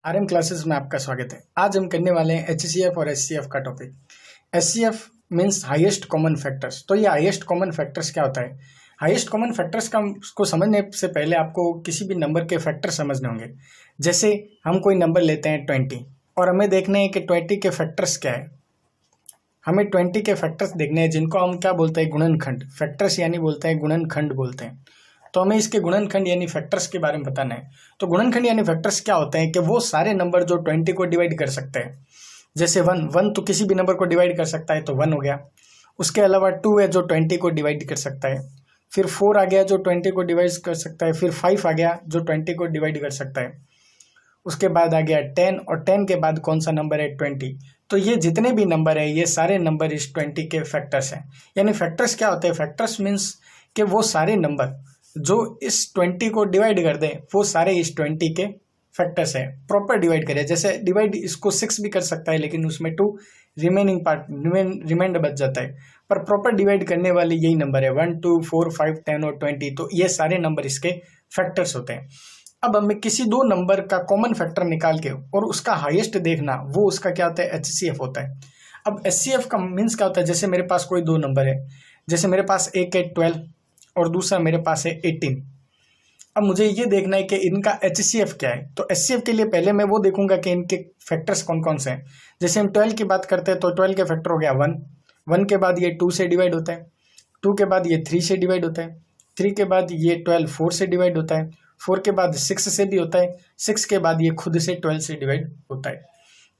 RM classes में आपका स्वागत है। आज हम करने वाले हैं एचसीएफ और एचसीएफ का topic. HCF means highest common factors. तो ये हाईएस्ट कॉमन फैक्टर्स क्या होता है? हाईएस्ट कॉमन फैक्टर्स को समझने से पहले आपको किसी भी नंबर के फैक्टर समझने होंगे। जैसे हम कोई नंबर लेते हैं 20 और हमें देखना है कि 20 के फैक्टर्स क्या है। हमें 20 के फैक्टर्स देखने हैं जिनको हम क्या बोलते हैं, गुणनखंड। फैक्टर्स यानी बोलते हैं गुणनखंड बोलते हैं। तो हमें इसके गुणनखंड यानी फैक्टर्स के बारे में बताना है। तो गुणनखंड यानी फैक्टर्स क्या होते हैं कि वो सारे नंबर जो 20 को डिवाइड कर सकते हैं। जैसे 1 तो किसी भी नंबर को डिवाइड कर सकता है, तो 1 हो गया। उसके अलावा 2 है जो 20 को डिवाइड कर सकता है। फिर 4 आ गया जो 20 को डिवाइड कर सकता है। फिर 5 आ गया जो 20 को डिवाइड कर सकता है। उसके बाद आ गया 10 और 10 के बाद कौन सा नंबर है, 20। तो ये जितने भी नंबर है ये सारे नंबर इस 20 के फैक्टर्स हैं। यानी फैक्टर्स क्या होते हैं? फैक्टर्स मीन्स कि वो सारे नंबर जो इस 20 को डिवाइड कर दें वो सारे इस 20 के फैक्टर्स हैं। प्रॉपर डिवाइड करें, जैसे डिवाइड इसको 6 भी कर सकता है लेकिन उसमें 2 रिमेनिंग पार्ट रिमाइंडर बच जाता है। पर प्रॉपर डिवाइड करने वाले यही नंबर है 1 2 4 5 10 और 20। तो ये सारे नंबर इसके फैक्टर्स होते हैं। अब हमें किसी दो नंबर का कॉमन फैक्टर निकाल के और उसका हाईएस्ट देखना, वो उसका क्या होता है, एचसीएफ होता है। अब एचसीएफ का मीन्स क्या होता है? जैसे मेरे पास कोई दो नंबर है, जैसे मेरे पास एक है 12 और दूसरा मेरे पास है 18। अब मुझे ये देखना है कि इनका एचसीएफ क्या है। तो एचसीएफ के लिए पहले मैं वो देखूंगा कि इनके फैक्टर्स कौन कौन से हैं। जैसे हम 12 की बात करते हैं तो 12 के फैक्टर हो गया 1। 1 के बाद ये 2 से डिवाइड होता है। 2 के बाद ये 3 से डिवाइड होता है। 3 के बाद ये 12 4 से डिवाइड होता है। 4 के बाद 6 से भी होता है। 6 के बाद ये खुद से 12 से डिवाइड होता है।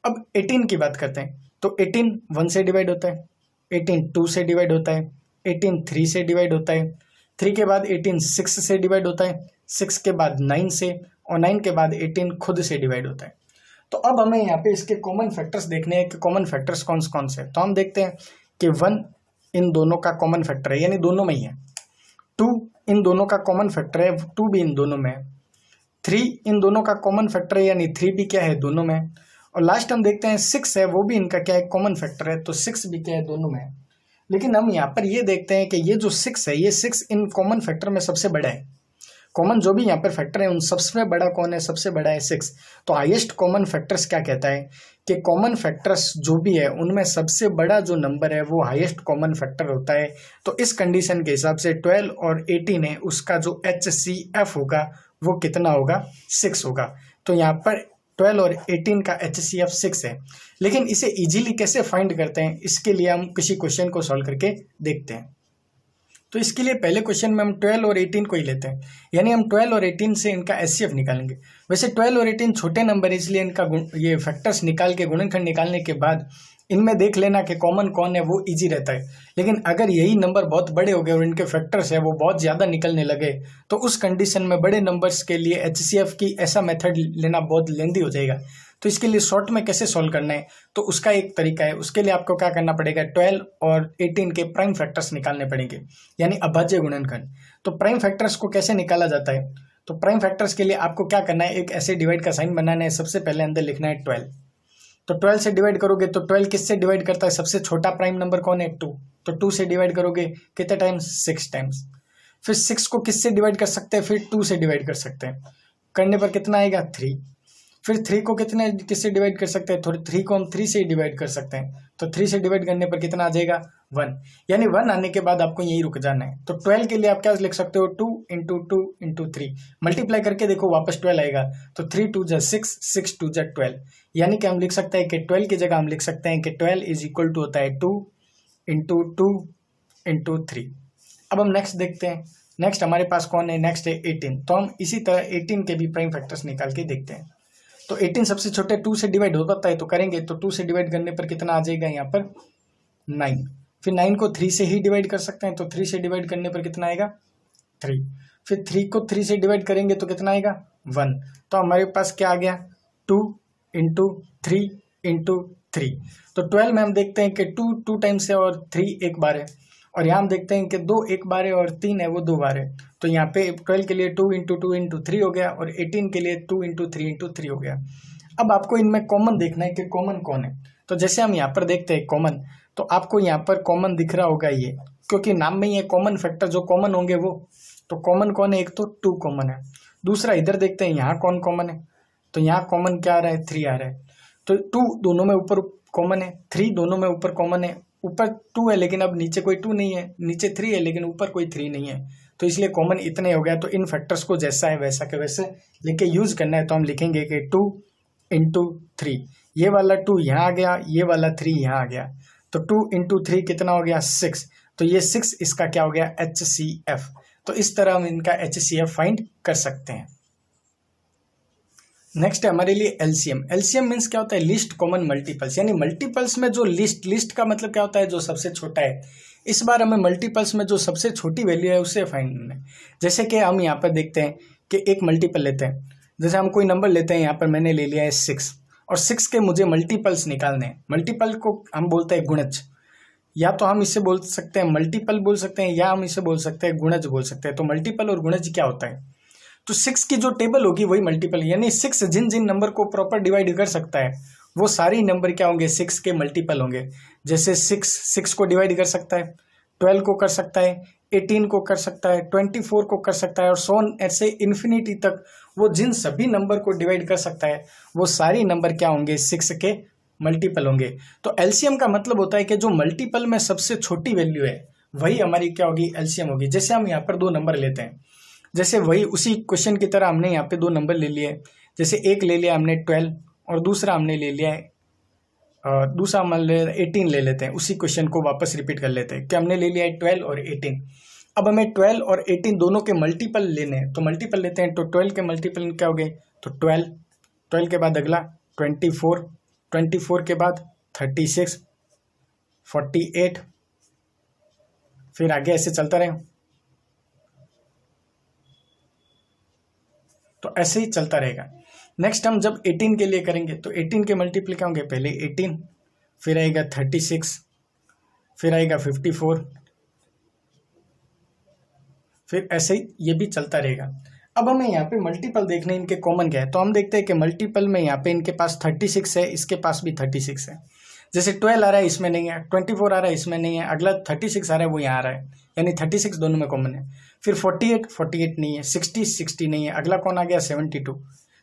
अब 18 की बात करते हैं तो 18 1 से डिवाइड होता है। 18 2 से डिवाइड होता है। 18 3 से डिवाइड होता है। 3 के बाद 18 6 से डिवाइड होता है। 6 के बाद 9 से, और 9 के बाद 18 खुद से डिवाइड होता है। तो अब हमें यहाँ पे इसके कॉमन फैक्टर्स देखने हैं कि कॉमन फैक्टर्स कौन कौन से। तो हम देखते हैं कि 1 इन दोनों का कॉमन फैक्टर है, यानी दोनों में ही है। 2 इन दोनों का कॉमन फैक्टर है, 2 भी इन दोनों में है। 3 इन दोनों का कॉमन फैक्टर है, यानी 3 भी क्या है, दोनों में है। और लास्ट हम देखते हैं 6 है, वो भी इनका क्या है, कॉमन फैक्टर है। तो 6 भी क्या है, दोनों में है। लेकिन हम यहाँ पर ये देखते हैं कि ये जो 6 है, ये 6 इन कॉमन फैक्टर में सबसे बड़ा है। कॉमन जो भी यहाँ पर फैक्टर है उन सबसे बड़ा कौन है, सबसे बड़ा है 6। तो हाईएस्ट कॉमन फैक्टर्स क्या कहता है कि कॉमन फैक्टर्स जो भी है उनमें सबसे बड़ा जो नंबर है वो हाईएस्ट कॉमन फैक्टर होता है। तो इस कंडीशन के हिसाब से 12 और 18 है, उसका जो एचसीएफ होगा वो कितना होगा, 6 होगा। तो यहाँ पर 12 और 18 का एचसीएफ 6 है। लेकिन इसे इजीली कैसे फाइंड करते हैं, इसके लिए हम किसी क्वेश्चन को सॉल्व करके देखते हैं। तो इसके लिए पहले क्वेश्चन में हम 12 और 18 को ही लेते हैं, यानी हम 12 और 18 से इनका एचसीएफ निकालेंगे। वैसे 12 और 18 छोटे नंबर है, इसलिए इनका ये फैक्टर्स निकाल के, गुणनखंड निकालने के बाद इनमें देख लेना कि कॉमन कौन है, वो इजी रहता है। लेकिन अगर यही नंबर बहुत बड़े हो गए और इनके फैक्टर्स है वो बहुत ज़्यादा निकलने लगे, तो उस कंडीशन में बड़े नंबर्स के लिए एचसीएफ की ऐसा मेथड लेना बहुत लेंदी हो जाएगा। तो इसके लिए शॉर्ट में कैसे सॉल्व करना है, तो उसका एक तरीका है। उसके लिए आपको क्या करना पड़ेगा, 12 और 18 के प्राइम फैक्टर्स निकालने पड़ेंगे, यानी अभाज्य गुणनखंड। तो प्राइम फैक्टर्स को कैसे निकाला जाता है? तो प्राइम फैक्टर्स के लिए आपको क्या करना है, एक ऐसे डिवाइड का साइन बनाना है। सबसे पहले अंदर लिखना है 12। तो 12 से डिवाइड करोगे तो 12 किससे डिवाइड करता है, सबसे छोटा प्राइम नंबर कौन है, 2। तो 2 से डिवाइड करोगे कितने टाइम्स, 6 टाइम्स। फिर 6 को किससे डिवाइड कर सकते हैं, फिर 2 से डिवाइड कर सकते हैं। करने पर कितना आएगा, 3। फिर 3 को किससे डिवाइड कर सकते हैं, 3 को हम 3 से डिवाइड कर सकते हैं। तो 3 से डिवाइड करने पर कितना आ जाएगा, 1। यानी 1 आने के बाद आपको यही रुक जाना है। तो 12 के लिए आप क्या लिख सकते हो, 2 इंटू 2 इंटू 3 मल्टीप्लाई करके देखो, वापस 12 आएगा। तो 3 2 जा 6, 6 2 जा 12। यानी कि हम लिख सकते हैं कि 12 की जगह हम लिख सकते हैं कि 12 इज इक्वल टू होता है 2 इंटू 2 इंटू 3। अब हम नेक्स्ट देखते हैं। नेक्स्ट हमारे पास कौन है, नेक्स्ट है 18। तो हम इसी तरह 18 के भी प्राइम फैक्टर्स निकाल के देखते हैं। तो 18 सबसे छोटे 2 से डिवाइड हो पाता है, तो करेंगे। तो 2 से डिवाइड करने पर कितना आ जाएगा, यहाँ पर 9। फिर 9 को 3 से ही डिवाइड कर सकते हैं, तो 3 से डिवाइड करने पर कितना आएगा, 3। फिर 3 को 3 से डिवाइड करेंगे तो कितना आएगा, 1। तो हमारे पास क्या आ गया, 2 इंटू 3 इंटू 3। तो 12 में हम देखते हैं कि 2 टाइम्स है और 3 एक बार है। और यहाँ हम देखते हैं कि 2 एक बार है और 3 है वो 2 बार है। तो यहाँ पे 12 के लिए 2 इंटू 2 इंटू 3 हो गया, और 18 के लिए 2 इंटू 3 इंटू 3 हो गया। अब आपको इनमें कॉमन देखना है कि कॉमन कौन है। तो जैसे हम यहाँ पर देखते हैं कॉमन, तो आपको यहाँ पर कॉमन दिख रहा होगा ये, क्योंकि नाम में ही है कॉमन फैक्टर, जो कॉमन होंगे वो। तो कॉमन कौन है, एक तो 2 कॉमन है। दूसरा इधर देखते हैं यहाँ कौन कॉमन है, तो यहाँ कॉमन क्या आ रहा है, 3 आ रहा है। तो 2 दोनों में ऊपर कॉमन है, 3 दोनों में ऊपर कॉमन है, ऊपर 2 है लेकिन अब नीचे कोई 2 नहीं है, नीचे 3 है लेकिन ऊपर कोई 3 नहीं है, तो इसलिए कॉमन इतने हो गया। तो इन फैक्टर्स को जैसा है वैसा के वैसे लिख के यूज करना है। तो हम लिखेंगे कि 2 इंटू 3, ये वाला 2 यहाँ आ गया, ये वाला 3 यहाँ आ गया, तो 2 इंटू 3 कितना हो गया, 6। तो ये 6 इसका क्या हो गया, HCF। तो इस तरह हम इनका HCF फाइंड कर सकते हैं। नेक्स्ट है हमारे लिए LCM। LCM मीन्स क्या होता है, लिस्ट कॉमन मल्टीपल्स, यानी मल्टीपल्स में जो लिस्ट का मतलब क्या होता है, जो सबसे छोटा है। इस बार हमें मल्टीपल्स में जो सबसे छोटी वैल्यू है उसे फाइंड करना है। जैसे कि हम यहाँ पर देखते हैं कि एक मल्टीपल लेते हैं, जैसे हम कोई नंबर लेते हैं, यहाँ पर मैंने ले लिया है 6, और 6 के मुझे मल्टीपल्स निकालने हैं। मल्टीपल को हम बोलते हैं गुणज, या तो हम इसे बोल सकते हैं मल्टीपल बोल सकते हैं, या हम इसे बोल सकते हैं गुणज बोल सकते हैं। तो मल्टीपल और गुणज क्या होता है, तो 6 की जो टेबल होगी वही मल्टीपल, यानी 6 जिन जिन नंबर को प्रॉपर डिवाइड कर सकता है वो सारे नंबर क्या होंगे, 6 के मल्टीपल होंगे। जैसे 6 को डिवाइड कर सकता है, 12 को कर सकता है, 18 को कर सकता है, 24 को कर सकता है, और सो ऑन ऐसे इन्फिनिटी तक वो जिन सभी नंबर को डिवाइड कर सकता है वो सारी नंबर क्या होंगे, 6 के मल्टीपल होंगे। तो एलसीएम का मतलब होता है कि जो मल्टीपल में सबसे छोटी वैल्यू है वही हमारी क्या होगी, एलसीएम होगी। जैसे हम यहाँ पर 2 नंबर लेते हैं, जैसे वही उसी क्वेश्चन की तरह हमने यहाँ पे 2 नंबर ले लिए। जैसे एक ले लिया हमने 12 और दूसरा हमने ले लिया है दूसरा मान ले 18 ले लेते हैं। उसी क्वेश्चन को वापस रिपीट कर लेते हैं कि हमने ले लिया है 12 और 18। अब हमें 12 और 18 दोनों के मल्टीपल लेने हैं, तो मल्टीपल लेते हैं। तो 12 के मल्टीपल क्या हो गए, तो 12 के बाद अगला 24 के बाद 36, 48, फिर आगे ऐसे चलता रहे। तो ऐसे ही चलता रहेगा। नेक्स्ट हम जब 18 के लिए करेंगे तो 18 के मल्टीपल क्या होंगे, पहले 18, फिर आएगा 36, फिर आएगा 54, फिर ऐसे ही ये भी चलता रहेगा। अब हमें यहाँ पे मल्टीपल देखने इनके कॉमन क्या है, तो हम देखते हैं कि मल्टीपल में यहाँ पे इनके पास 36 है, इसके पास भी 36 है। जैसे 12 आ रहा है इसमें नहीं है, 24 आ रहा है इसमें नहीं है, अगला 36 आ रहा है वो यहाँ आ रहा है, यानी 36 दोनों में कॉमन है। फिर 48 नहीं है, 60 नहीं है, अगला कौन आ गया, 72।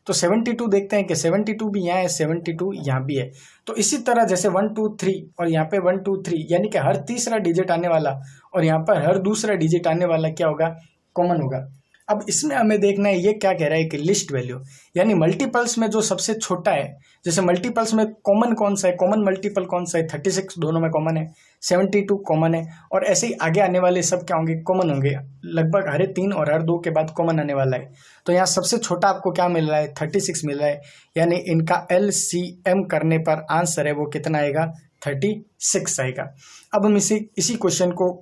तो 72 देखते हैं कि 72 भी यहाँ है, 72 यहाँ भी है। तो इसी तरह जैसे 1 2 3 और यहाँ पे 1 2 3, यानी कि हर तीसरा डिजिट आने वाला और यहाँ पर हर दूसरा डिजिट आने वाला क्या होगा, कॉमन होगा। अब इसमें हमें देखना है ये क्या कह रहा है कि लिस्ट वैल्यू, यानी मल्टीपल्स में जो सबसे छोटा है। जैसे मल्टीपल्स में कॉमन कौन सा है, कॉमन मल्टीपल कौन सा है, 36 दोनों में कॉमन है, 72 कॉमन है, और ऐसे ही आगे आने वाले सब क्या होंगे, कॉमन होंगे। लगभग हर 3 और हर 2 के बाद कॉमन आने वाला है। तो यहाँ सबसे छोटा आपको क्या मिल रहा है, 36 मिल रहा है, यानी इनका LCM करने पर आंसर है वो कितना आएगा, 36 आएगा। अब हम इसी क्वेश्चन को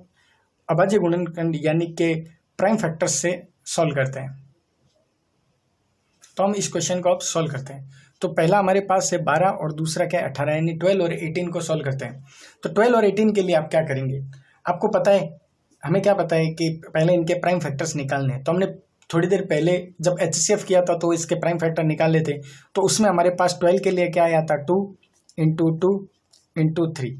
अभाज्य गुणनखंड यानी कि प्राइम फैक्टर से सॉल्व करते हैं। तो हम इस क्वेश्चन को अब सॉल्व करते हैं। तो पहला हमारे पास है 12 और दूसरा क्या है 18, यानी 12 और 18 को सॉल्व करते हैं। तो 12 और 18 के लिए आप क्या करेंगे, आपको पता है, हमें क्या पता है कि पहले इनके प्राइम फैक्टर्स निकालने हैं। तो हमने थोड़ी देर पहले जब HCF किया था तो इसके प्राइम फैक्टर निकाले थे। तो उसमें हमारे पास 12 के लिए क्या आया था, 2 इंटू 2 इंटू 3,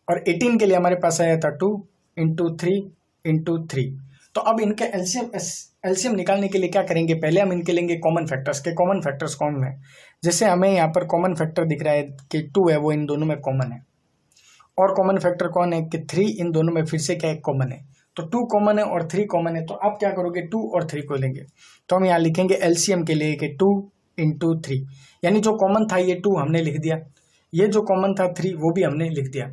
और 18 के लिए हमारे पास आया था 2 इंटू 3 इंटू 3। तो अब इनके एलसीएम निकालने के लिए क्या करेंगे, पहले हम इनके लेंगे कॉमन फैक्टर्स के। कॉमन फैक्टर्स कौन है, जैसे हमें यहाँ पर कॉमन फैक्टर दिख रहा है कि 2 है, वो इन दोनों में कॉमन है। और कॉमन फैक्टर कौन है कि 3 इन दोनों में फिर से क्या है, कॉमन है। तो 2 कॉमन है और 3 कॉमन है। तो आप क्या करोगे, 2 और 3 को लेंगे। तो हम यहाँ लिखेंगे एलसीएम के लिए कि 2 इंटू 3, यानी जो कॉमन था ये 2 हमने लिख दिया, ये जो कॉमन था 3 वो भी हमने लिख दिया।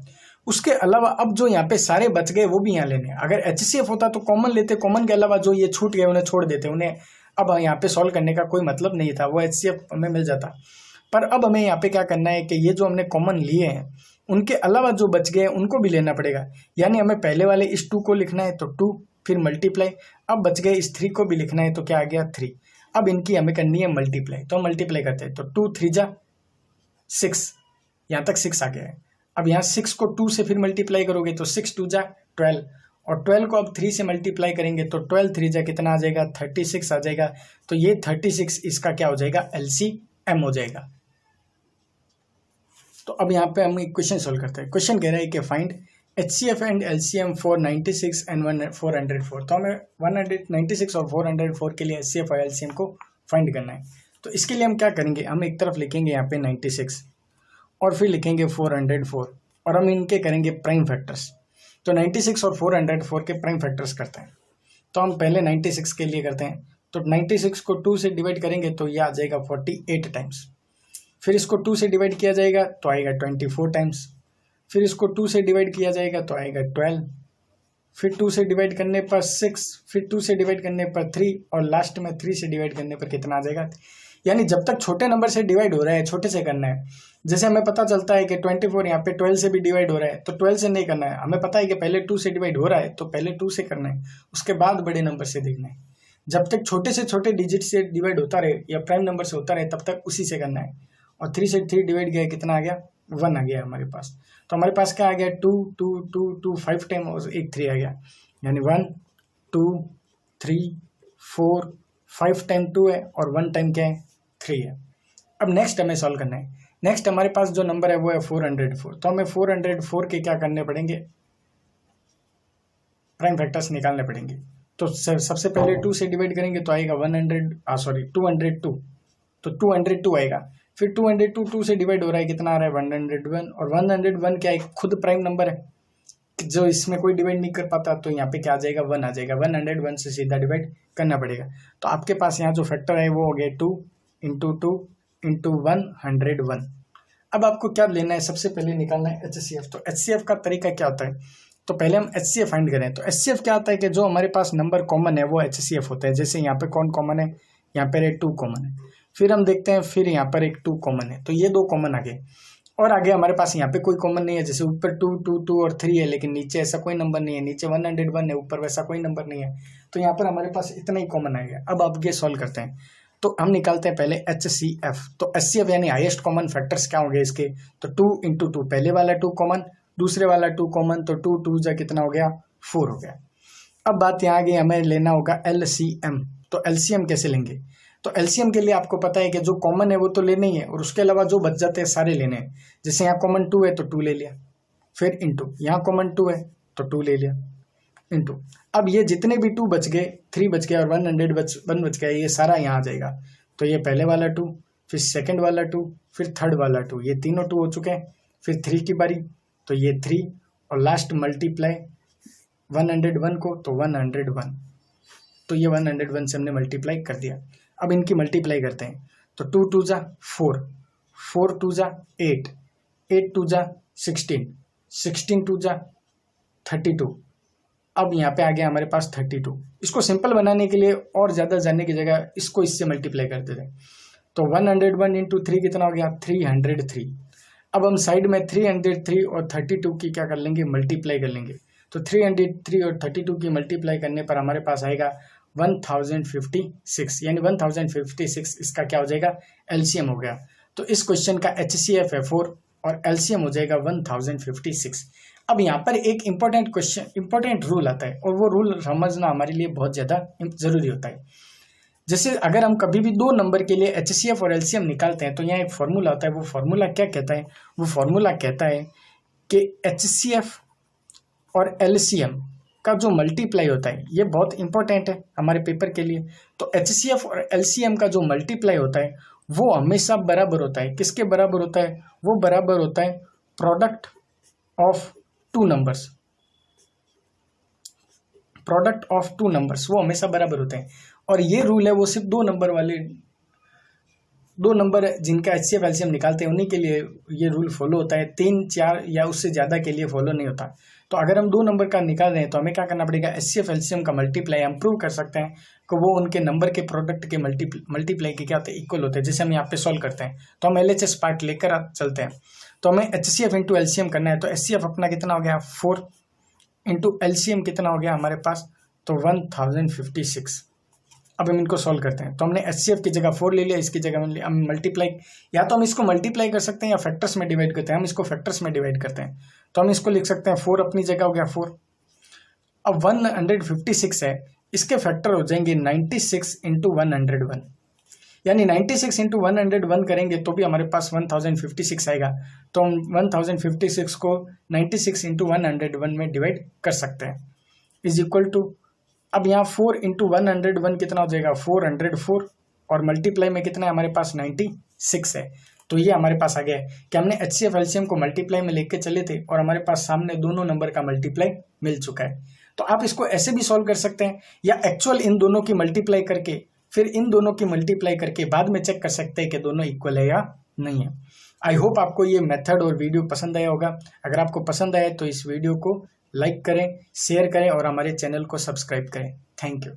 उसके अलावा अब जो यहाँ पे सारे बच गए वो भी यहाँ लेने हैं। अगर HCF होता तो कॉमन लेते, कॉमन के अलावा जो ये छूट गए उन्हें छोड़ देते, उन्हें अब यहाँ पे सॉल्व करने का कोई मतलब नहीं था, वो HCF हमें मिल जाता। पर अब हमें यहाँ पे क्या करना है कि ये जो हमने कॉमन लिए हैं उनके अलावा जो बच गए उनको भी लेना पड़ेगा। यानी हमें पहले वाले इस 2 को लिखना है तो 2, फिर मल्टीप्लाई, अब बच गए इस 3 को भी लिखना है तो क्या आ गया 3। अब इनकी हमें करनी है मल्टीप्लाई, तो हम मल्टीप्लाई करते हैं। तो 2 3 जा 6, यहाँ तक 6 आ गया है। अब यहाँ 6 को 2 से फिर मल्टीप्लाई करोगे तो 6 2 जा 12, और 12 को अब 3 से मल्टीप्लाई करेंगे तो 12 3 जा कितना आ जाएगा, 36 आ जाएगा। तो ये 36 इसका क्या हो जाएगा, LCM हो जाएगा। तो अब यहाँ पे हम एक क्वेश्चन सोल्व करते हैं। क्वेश्चन कह रहा है कि find HCF and LCM for 96 and 404। तो हमें 196 और 404 के लिए HCF और LCM को फाइंड करना है। तो इसके लिए हम क्या करेंगे, हम एक तरफ लिखेंगे यहाँ पे 96 और फिर लिखेंगे 404 और हम इनके करेंगे प्राइम फैक्टर्स। तो 96 और 404 के प्राइम फैक्टर्स करते हैं। तो हम पहले 96 के लिए करते हैं, तो 96 को 2 से डिवाइड करेंगे तो ये आ जाएगा 48 टाइम्स। फिर इसको 2 से डिवाइड किया जाएगा तो आएगा 24 टाइम्स। फिर इसको 2 से डिवाइड किया जाएगा तो आएगा 12। फिर 2 से डिवाइड करने पर 6, फिर 2 से डिवाइड करने पर 3 और लास्ट में 3 से डिवाइड करने पर कितना आ जाएगा। यानी जब तक छोटे नंबर से डिवाइड हो रहा है छोटे से करना है। जैसे हमें पता चलता है कि 24 यहाँ पे 12 से भी डिवाइड हो रहा है, तो 12 से नहीं करना है। हमें पता है कि पहले 2 से डिवाइड हो रहा है तो पहले 2 से करना है, उसके बाद बड़े नंबर से देखना है। जब तक छोटे से छोटे डिजिट से डिवाइड होता रहे या प्राइम नंबर से होता रहे तब तक उसी से करना है। और 3 से 3 डिवाइड गया, कितना आ गया, 1 आ गया हमारे पास। तो हमारे पास क्या आ गया, 2 2 2 2 5 टाइम और एक 3 आ गया, यानी 1 2 3 4 5 टाइम 2 है और 1 टाइम क्या है, 3 है। अब नेक्स्ट हमें सॉल्व करना है। नेक्स्ट हमारे पास जो नंबर है वो है 404। तो हमें 404 के क्या करने पड़ेंगे, प्राइम फैक्टर्स निकालने पड़ेंगे। तो सबसे पहले 2 से डिवाइड करेंगे तो आएगा 202, तो 202 आएगा। फिर 202 2 से डिवाइड हो रहा है, कितना आ रहा है, 101। और 101 क्या है, खुद प्राइम नंबर है जो इसमें कोई डिवाइड नहीं कर पाता, तो यहाँ पे क्या आ जाएगा, 1 आ जाएगा। 101 से सीधा डिवाइड करना पड़ेगा। तो आपके पास यहाँ जो फैक्टर है वो हो गया 2 इंटू 2 इंटू 101। अब आपको क्या लेना है, सबसे पहले निकालना है HCF। तो HCF का तरीका क्या होता है, तो पहले हम HCF फाइंड करें। तो HCF क्या होता है कि जो हमारे पास नंबर कॉमन है वो HCF होता है। जैसे यहाँ पे कौन कॉमन है, यहाँ पर 2 कॉमन है। फिर हम देखते हैं, फिर यहाँ पर एक 2 कॉमन है, तो ये 2 कॉमन आ गए। और आगे हमारे पास यहाँ पे कोई कॉमन नहीं है। जैसे ऊपर 2 2 2 और 3 है, लेकिन नीचे ऐसा कोई नंबर नहीं है। नीचे 101 है, ऊपर वैसा कोई नंबर नहीं है। तो यहाँ पर हमारे पास इतना ही कॉमन आ गया। अब आप ये सॉल्व करते हैं, तो हम निकालते हैं पहले HCF। तो HCF यानी हाईएस्ट कॉमन फैक्टर्स क्या होंगे इसके, तो 2 इंटू 2, पहले वाला 2 कॉमन, दूसरे वाला 2 कॉमन, तो 2 2 जा कितना हो गया, 4 हो गया। अब बात यहाँ आ गई, हमें लेना होगा LCM। तो LCM कैसे लेंगे, तो LCM के लिए आपको पता है कि जो कॉमन है वो तो लेना ही है, और उसके अलावा जो बच जाते हैं सारे लेने हैं। जैसे यहाँ कॉमन 2 है तो 2 ले लिया, फिर इंटू, यहाँ कॉमन 2 है तो 2 ले लिया, इंटू। अब ये जितने भी 2 बच गए, 3 बच गया और 1 बच गया, ये सारा यहाँ आ जाएगा। तो ये पहले वाला 2, फिर सेकंड वाला 2, फिर थर्ड वाला 2, ये तीनों 2 हो चुके हैं। फिर 3 की बारी, तो ये 3 और लास्ट मल्टीप्लाई 101 को, तो 101, तो ये 101 से हमने मल्टीप्लाई कर दिया। अब इनकी मल्टीप्लाई करते हैं, तो 2 2 जा 4, 4 2 जा 8, 8 2 जा 16, 16 2 जा 32। अब यहाँ पे आ गया हमारे पास 32। इसको सिंपल बनाने के लिए और ज़्यादा जानने की जगह इसको इससे मल्टीप्लाई कर देते हैं। तो 101 इंटू 3 कितना हो गया, 303। अब हम साइड में 303 और 32 की क्या कर लेंगे, मल्टीप्लाई कर लेंगे। तो 303 और 32 की मल्टीप्लाई करने पर हमारे पास आएगा 1056, यानी 1056 इसका क्या हो जाएगा, LCM हो गया। तो इस क्वेश्चन का HCF है 4 और LCM हो जाएगा 1056। अब यहाँ पर एक इंपॉर्टेंट रूल आता है, और वो रूल समझना हमारे लिए बहुत ज़्यादा ज़रूरी होता है। जैसे अगर हम कभी भी 2 नंबर के लिए HCF और LCM निकालते हैं तो यहाँ एक फार्मूला होता है। वो फार्मूला क्या कहता है, वो फार्मूला कहता है कि HCF और LCM का जो मल्टीप्लाई होता है, ये बहुत इंपॉर्टेंट है हमारे पेपर के लिए। तो HCF और LCM का जो मल्टीप्लाई होता है वो हमेशा बराबर होता है। किसके बराबर होता है, वो बराबर होता है product of 2 numbers. Product of 2 numbers वो हमेशा बराबर होते हैं। और ये रूल है वो सिर्फ 2 नंबर वाले, 2 नंबर जिनका HCF LCM निकालते हैं उन्हीं के लिए ये रूल फॉलो होता है। 3 4 या उससे ज़्यादा के लिए फॉलो नहीं होता। तो अगर हम 2 नंबर का निकाल रहे हैं तो हमें क्या करना पड़ेगा, HCF LCM का मल्टीप्लाई हम प्रूव कर सकते हैं कि वो उनके नंबर के प्रोडक्ट के मल्टीप्लाई के क्या होते हैं, इक्वल होते हैं। जैसे हम यहाँ पे सॉल्व करते हैं तो हम LHS पार्ट लेकर चलते हैं। तो हमें HCF इंटू LCM करना है। तो HCF अपना कितना हो गया 4 इंटू LCM कितना हो गया हमारे पास, तो 1056। अब हम इनको सॉल्व करते हैं। तो हमने HCF की जगह 4 ले लिया, इसकी जगह हम मल्टीप्लाई, या तो हम इसको मल्टीप्लाई कर सकते हैं या फैक्टर्स में डिवाइड करते हैं। हम इसको फैक्टर्स में डिवाइड करते हैं, तो हम इसको लिख सकते हैं 4 अपनी जगह हो गया 4। अब 156 है, इसके फैक्टर हो जाएंगे 96 इंटू 101, यानी 96 इंटू 101 करेंगे तो भी हमारे पास 1056 आएगा। तो हम 1056 को 96 इंटू 101 में डिवाइड कर सकते हैं, इज इक्वल टू, अब यहाँ 4 इंटू 101 कितना हो जाएगा 404, और मल्टीप्लाई में कितना है हमारे पास 96 है। तो ये हमारे पास आ गया है कि हमने HCF एलसीएम को मल्टीप्लाई में लेके चले थे और हमारे पास सामने दोनों नंबर का मल्टीप्लाई मिल चुका है। तो आप इसको ऐसे भी सॉल्व कर सकते हैं या एक्चुअल इन दोनों की मल्टीप्लाई करके फिर इन दोनों की मल्टीप्लाई करके बाद में चेक कर सकते हैं कि दोनों इक्वल है या नहीं है। आई होप आपको ये मेथड और वीडियो पसंद आया होगा। अगर आपको पसंद आया तो इस वीडियो को लाइक करें, शेयर करें और हमारे चैनल को सब्सक्राइब करें। Thank you.